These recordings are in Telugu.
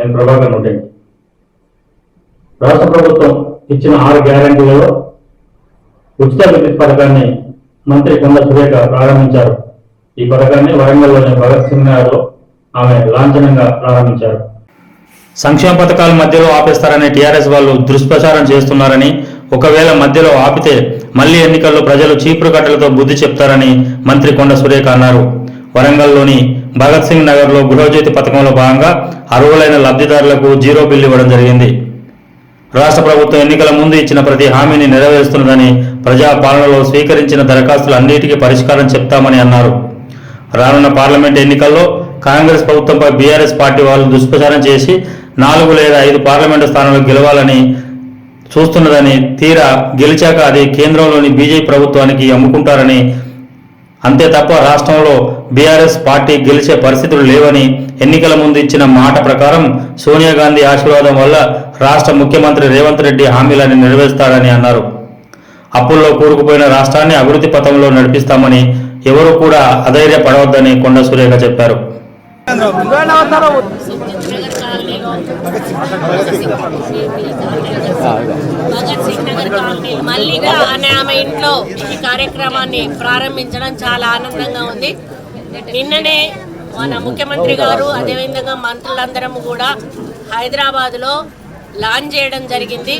నేను ప్రభాకర్ నూటెంటి. రాష్ట్ర ప్రభుత్వం ఇచ్చిన 6 గ్యారెంటీలలో ఉచిత విద్యుత్ పథకాన్ని మంత్రి కొండ సురేఖ ప్రారంభించారు. ఈ పథకాన్ని వరంగల్లోని భగత్ సింగ్ నగర్లో ఆమె లాంఛనంగా ప్రారంభించారు. సంక్షేమ పథకాల మధ్యలో ఆపేస్తారని టీఆర్ఎస్ వాళ్ళు దుష్ప్రచారం చేస్తున్నారని, ఒకవేళ మధ్యలో ఆపితే మళ్లీ ఎన్నికల్లో ప్రజలు చీపురు కట్టలతో బుద్ధి చెప్తారని మంత్రి కొండ సురేఖ అన్నారు. వరంగల్లోని భగత్ సింగ్ నగర్లో గృహజ్యోతి పథకంలో భాగంగా అర్హులైన లబ్ధిదారులకు 0 బిల్లు ఇవ్వడం జరిగింది. రాష్ట్ర ప్రభుత్వం ఎన్నికల ముందు ఇచ్చిన ప్రతి హామీని నెరవేరుస్తున్నదని, ప్రజా పాలనలో స్వీకరించిన దరఖాస్తులు అన్నిటికీ పరిష్కారం చెప్తామని అన్నారు. రానున్న పార్లమెంట్ ఎన్నికల్లో కాంగ్రెస్ ప్రభుత్వంపై బీఆర్ఎస్ పార్టీ వాళ్ళు దుష్ప్రచారం చేసి 4 లేదా 5 పార్లమెంటు స్థానాలు గెలవాలని చూస్తున్నదని, తీరా గెలిచాక అది కేంద్రంలోని బీజేపీ ప్రభుత్వానికి అమ్ముకుంటారని, అంతే తప్ప రాష్ట్రంలో బీఆర్ఎస్ పార్టీ గెలిచే పరిస్థితులు లేవని, ఎన్నికల ముందు ఇచ్చిన మాట ప్రకారం సోనియా గాంధీ ఆశీర్వాదం వల్ల రాష్ట్ర ముఖ్యమంత్రి రేవంత్ రెడ్డి హామీలను నెరవేరుస్తారని అన్నారు. అప్పుల్లో కూరుకుపోయిన రాష్ట్రాన్ని అభివృద్ధి పథంలో నడిపిస్తామని, ఎవరు కూడా అధైర్యపడవద్దని కొండ సురేఖ చెప్పారు. భగత్ సింగ్ నగర్ కాలనీ మల్లిగా అనే ఆమె ఇంట్లో ఈ కార్యక్రమాన్ని ప్రారంభించడం చాలా ఆనందంగా ఉంది. నిన్ననే మన ముఖ్యమంత్రి గారు అదేవిధంగా మంత్రులందరం కూడా హైదరాబాద్లో లాంచ్ చేయడం జరిగింది.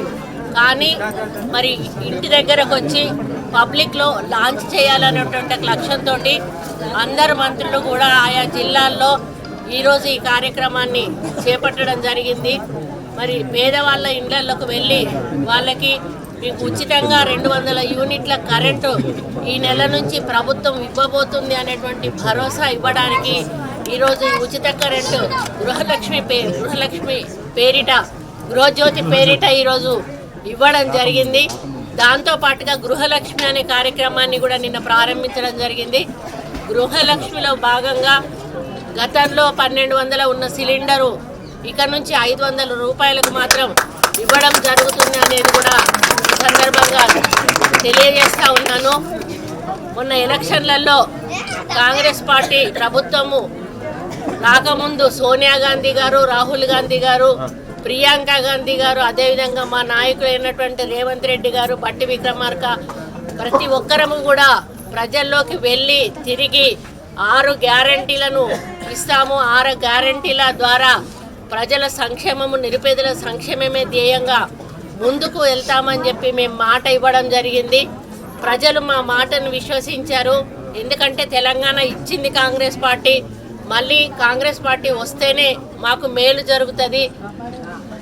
కానీ మరి ఇంటి దగ్గరకు వచ్చి పబ్లిక్లో లాంచ్ చేయాలనేటువంటి లక్ష్యంతో అందరు మంత్రులు కూడా ఆయా జిల్లాల్లో ఈరోజు ఈ కార్యక్రమాన్ని చేపట్టడం జరిగింది. మరి పేదవాళ్ళ ఇళ్లలోకి వెళ్ళి వాళ్ళకి మీకు ఉచితంగా 200 యూనిట్ల కరెంటు ఈ నెల నుంచి ప్రభుత్వం ఇవ్వబోతుంది అనేటువంటి భరోసా ఇవ్వడానికి ఈరోజు ఉచిత కరెంటు గృహలక్ష్మి పేరిట గృహజ్యోతి పేరిట ఈరోజు ఇవ్వడం జరిగింది. దాంతోపాటుగా గృహలక్ష్మి అనే కార్యక్రమాన్ని కూడా నిన్న ప్రారంభించడం జరిగింది. గృహలక్ష్మిలో భాగంగా గతంలో 1200 ఉన్న సిలిండరు ఇక నుంచి 500 రూపాయలకు మాత్రం ఇవ్వడం జరుగుతుంది అనేది కూడా ఈ సందర్భంగా తెలియజేస్తూ ఉన్నాను. మొన్న ఎలక్షన్లలో కాంగ్రెస్ పార్టీ ప్రభుత్వము రాకముందు సోనియా గాంధీ గారు, రాహుల్ గాంధీ గారు, ప్రియాంక గాంధీ గారు, అదేవిధంగా మా నాయకులు అయినటువంటి రేవంత్ రెడ్డి గారు, బట్టి విక్రమార్క ప్రతి ఒక్కరము కూడా ప్రజల్లోకి వెళ్ళి తిరిగి 6 గ్యారంటీలను ఇస్తాము, 6 గ్యారంటీల ద్వారా ప్రజల సంక్షేమము, నిరుపేదల సంక్షేమమే ధ్యేయంగా ముందుకు వెళ్తామని చెప్పి మేము మాట ఇవ్వడం జరిగింది. ప్రజలు మా మాటను విశ్వసించారు. ఎందుకంటే తెలంగాణ ఇచ్చింది కాంగ్రెస్ పార్టీ, మళ్ళీ కాంగ్రెస్ పార్టీ వస్తేనే మాకు మేలు జరుగుతుంది.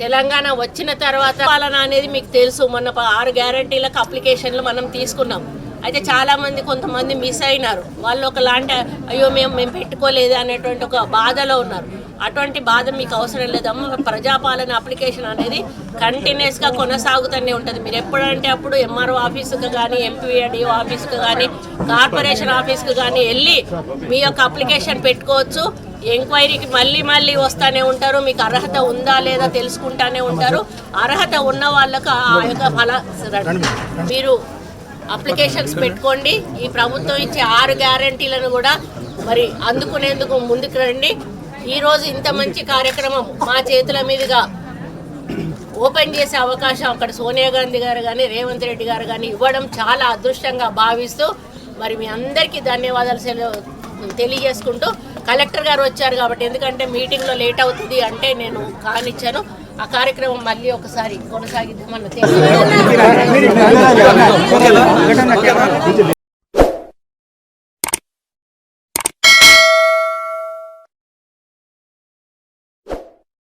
తెలంగాణ వచ్చిన తర్వాత పాలన అనేది మీకు తెలుసు. మొన్న 6 గ్యారంటీలకు అప్లికేషన్లు మనం తీసుకున్నాం. అయితే చాలామంది కొంతమంది మిస్ అయినారు. వాళ్ళు ఒకలాంటి అయ్యో మేము పెట్టుకోలేదు అనేటువంటి ఒక బాధలో ఉన్నారు. అటువంటి బాధ మీకు అవసరం లేదమ్మా. ప్రజాపాలన అప్లికేషన్ అనేది కంటిన్యూస్గా కొనసాగుతూనే ఉంటుంది. మీరు ఎప్పుడంటే అప్పుడు ఎంఆర్ఓ ఆఫీసుకు కానీ, ఎంపీడీఓ ఆఫీసుకు కానీ, కార్పొరేషన్ ఆఫీస్కు కానీ వెళ్ళి మీ యొక్క అప్లికేషన్ పెట్టుకోవచ్చు. ఎంక్వైరీకి మళ్ళీ వస్తూనే ఉంటారు. మీకు అర్హత ఉందా లేదా తెలుసుకుంటానే ఉంటారు. అర్హత ఉన్న వాళ్ళకు ఆ యొక్క మీరు అప్లికేషన్స్ పెట్టుకోండి. ఈ ప్రభుత్వం ఇచ్చే 6 గ్యారంటీలను కూడా మరి అందుకునేందుకు ముందుకు రండి. ఈరోజు ఇంత మంచి కార్యక్రమం మా చేతుల మీదుగా ఓపెన్ చేసే అవకాశం అక్కడ సోనియా గాంధీ గారు కానీ, రేవంత్ రెడ్డి గారు కానీ ఇవ్వడం చాలా అదృష్టంగా భావిస్తూ మరి మీ అందరికీ ధన్యవాదాలు తెలియజేసుకుంటూ, కలెక్టర్ గారు వచ్చారు కాబట్టి, ఎందుకంటే మీటింగ్లో లేట్ అవుతుంది అంటే నేను కానిచ్చాను. ఆ కార్యక్రమం మళ్ళీ ఒకసారి కొనసాగిద్దామని తెలియదు.